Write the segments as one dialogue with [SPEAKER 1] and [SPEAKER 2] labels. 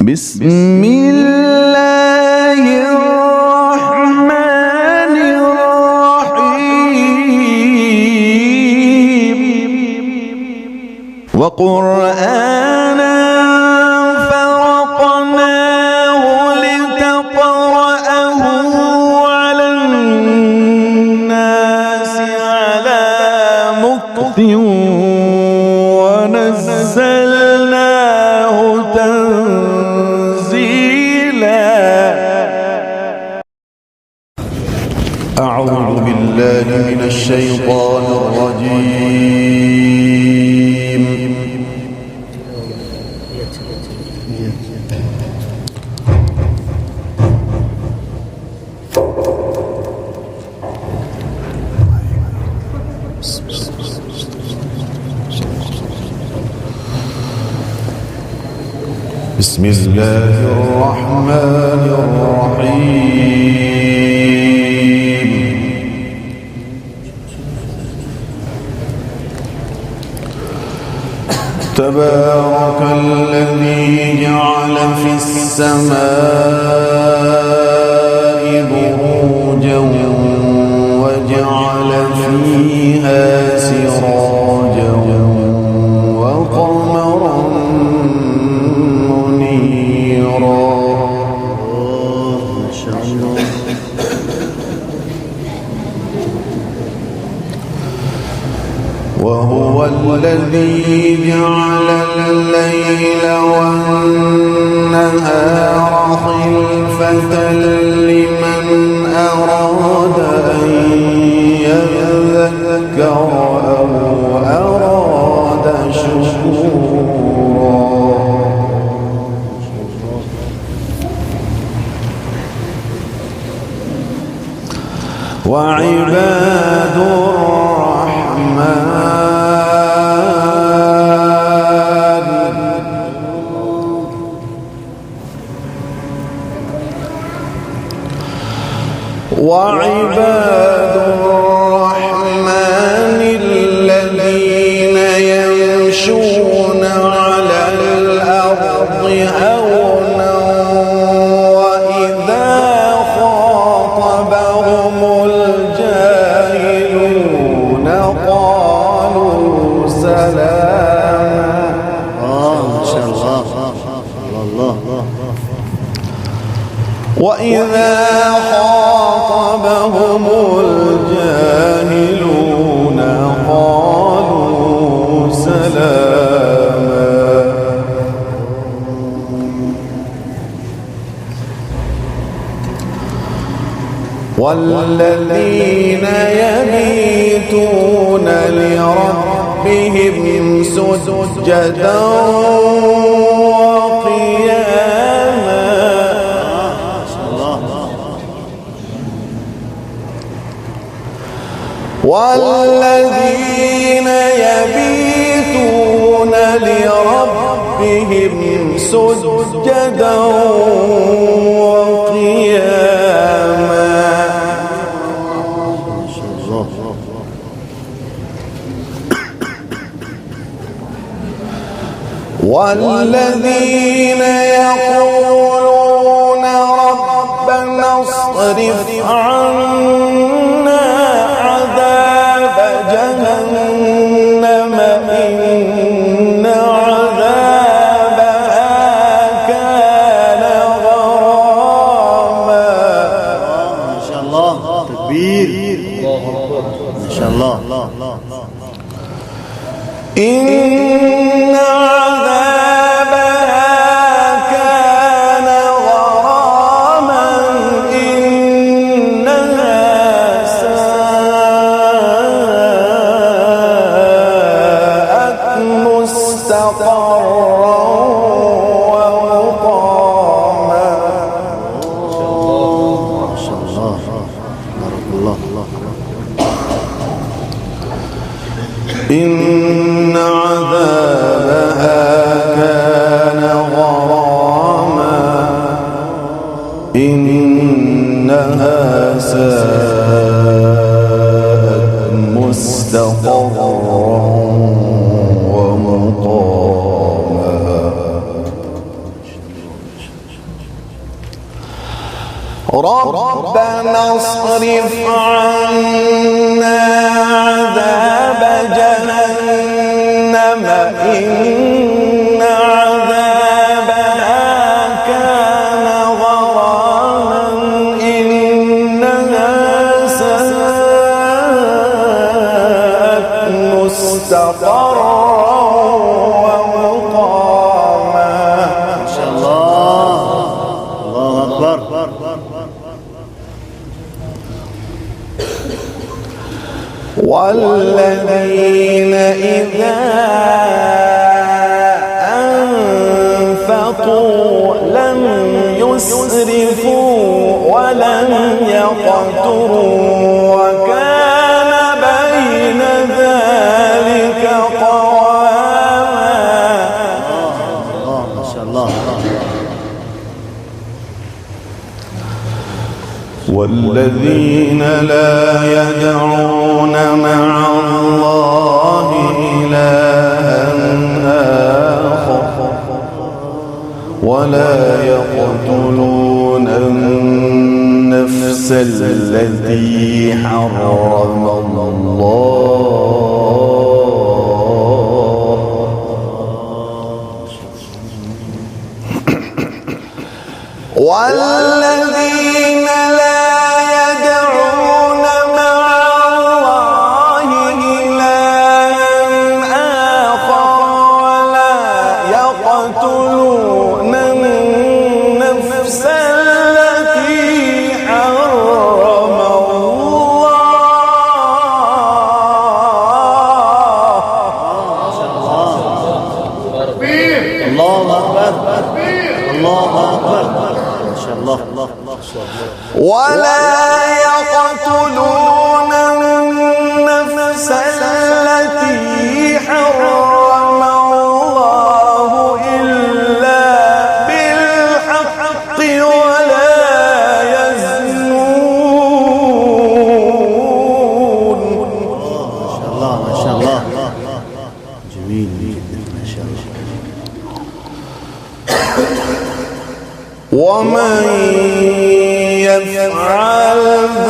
[SPEAKER 1] بسم الله الرحمن الرحيم وقرآنا فرقناه لتقرأه على الناس على مكث ونزلناه تنزيلا. أعوذ بالله من الشيطان الرجيم. بسم الله الرحمن الرحيم. تبارك الذي جعل في السماء بروجا وجعل فيها سراجا وقمرا منيرا. ما شاء الله. وهو الذي جعل الليل والنهار خلفة لمن أراد أن يذكر أو أراد شكورا. وعباد الرحمن الذين يمشون على الأرض هونا وإذا خاطبهم الجاهلون قالوا سلاما. ما شاء الله. الله. وإذا خاطبهم الجاهلون قالوا سلاما. والذين يبيتون لربهم سجدا وقياما. والذين يبيتون لربهم سجدا وقياما. والذين يقولون ربنا اصرف عنا عذاب جهنم إن عذابها كان غراما. ما شاء الله. تكبير. ما شاء الله. إن عذابها
[SPEAKER 2] ربنا اصرف عنا عذاب جهنم إن عذابها كان غراما إنها ساءت مستقرا ومقاما.
[SPEAKER 1] ما شاء الله. الله أكبر.
[SPEAKER 2] والذين إذا أنفقوا لم يسرفوا ولم يقتروا وكان بين ذلك قواما.
[SPEAKER 1] ما شاء الله.
[SPEAKER 2] والذين لا يدعون مع الله إلها آخر ولا يقتلون النفس التي حرم الله والذين لا يدعون مع الله إلها آخر ولا يقتلون النفس التي حرم الله.
[SPEAKER 1] الله أكبر. الله أكبر. ما شاء الله.
[SPEAKER 2] ولا يقتلون النفس التي حرم الله إلا بالحق ولا يزنون.
[SPEAKER 1] ما شاء الله. جميل جدا. ما شاء الله.
[SPEAKER 2] ومن يفعل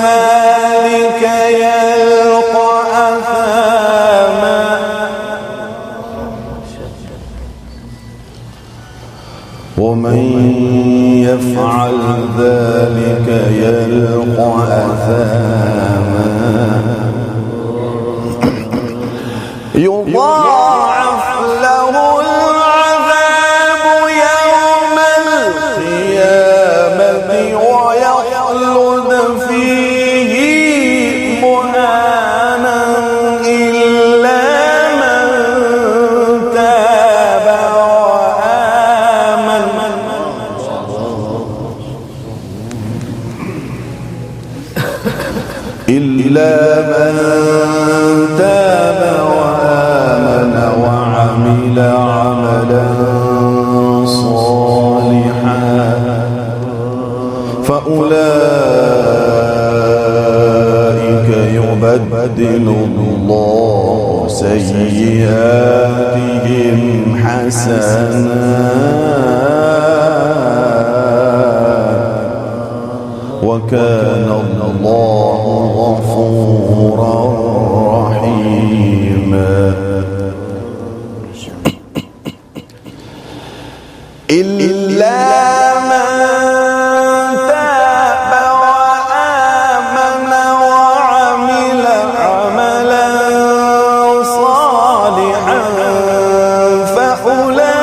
[SPEAKER 2] ذلك يلقى أثاما. ومن يفعل ذلك يلقى أثاما يضاعف له العذاب يوم القيامة ويخلد فيه مهانا إلا من تاب وآمن. إلا من تاب وآمن وعمل عملا صالحا فأولئك يبدل الله سيئاتهم حسنات وكان الله غفورا رحيما. إلا من تاب وآمن وعمل عملا صالحا فأولئك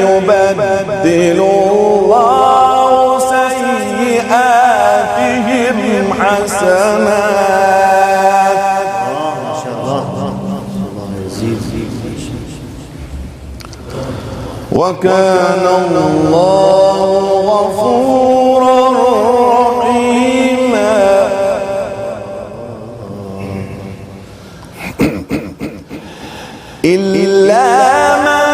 [SPEAKER 2] يبدل الله سيئاتهم حسنات.
[SPEAKER 1] ما شاء الله. الله يزيد.
[SPEAKER 2] وكان الله غفورا رحيما. إلا من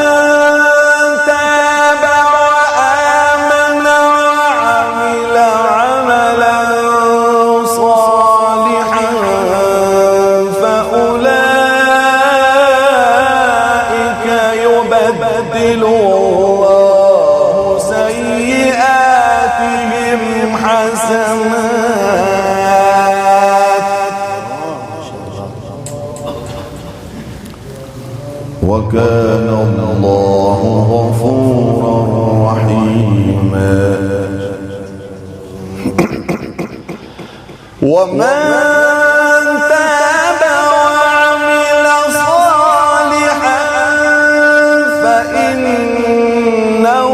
[SPEAKER 2] تاب وآمن وعمل عملا صالحا فأولئك يبدل الله سيئاتهم حسنات وكان الله غفورا رحيما ومن تاب وعمل صالحا فإنه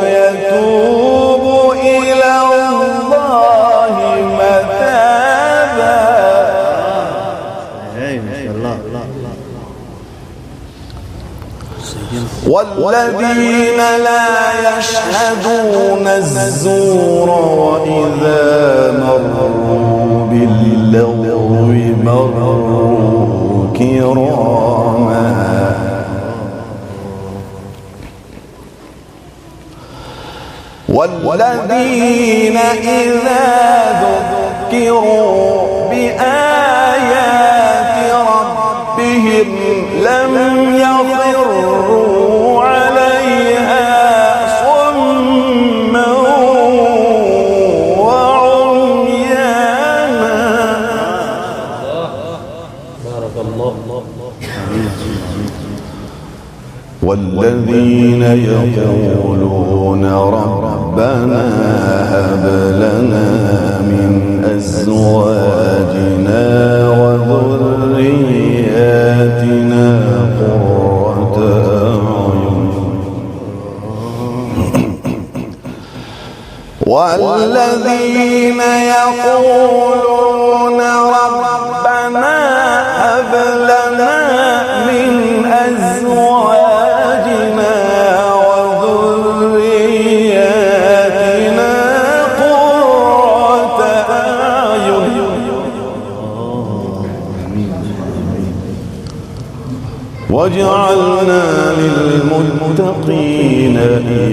[SPEAKER 2] يتوب إلى الله متابا.
[SPEAKER 1] ما شاء الله.
[SPEAKER 2] والذين لا يشهدون الزور وإذا مروا باللغو مروا كراما والذين إذا ذكروا بآيات ربهم لم يخروا عليها صما وعميانا.
[SPEAKER 3] بارك الله.
[SPEAKER 2] والذين يقولون ربنا هب لنا من أزواجنا وذرياتنا قرة أعين والذين يقولون ربنا هب لنا من أزواجنا وذرياتنا قرة أعين واجعلنا للمتقين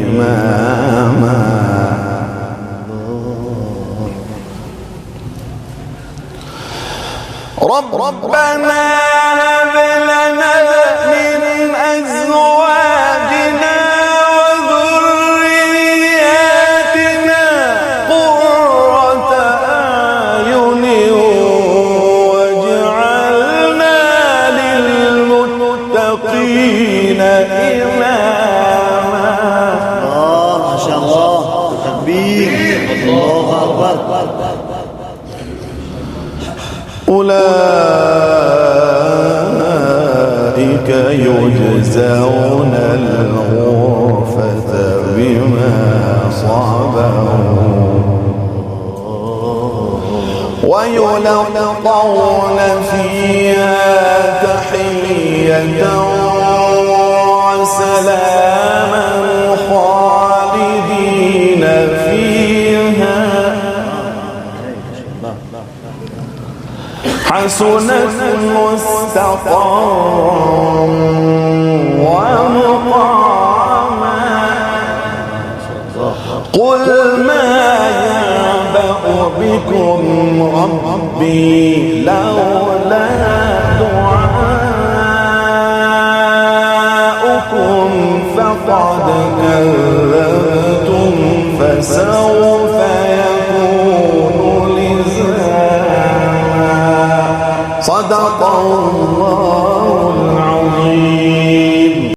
[SPEAKER 2] إماما. ربنا هب لنا من أزواجنا وذرياتنا قرة أعين واجعلنا للمتقين إماما.
[SPEAKER 1] ما شاء الله. تكبير. الله أكبر.
[SPEAKER 2] أولئك يجزون الغرفة بما صبروا ويلقون فيها تحية وسلاما خالدين فيها حسنت مستقرا ومقاما. قل ما يعبأ بكم ربي لولا دعاؤكم فقد كذبتم فسوف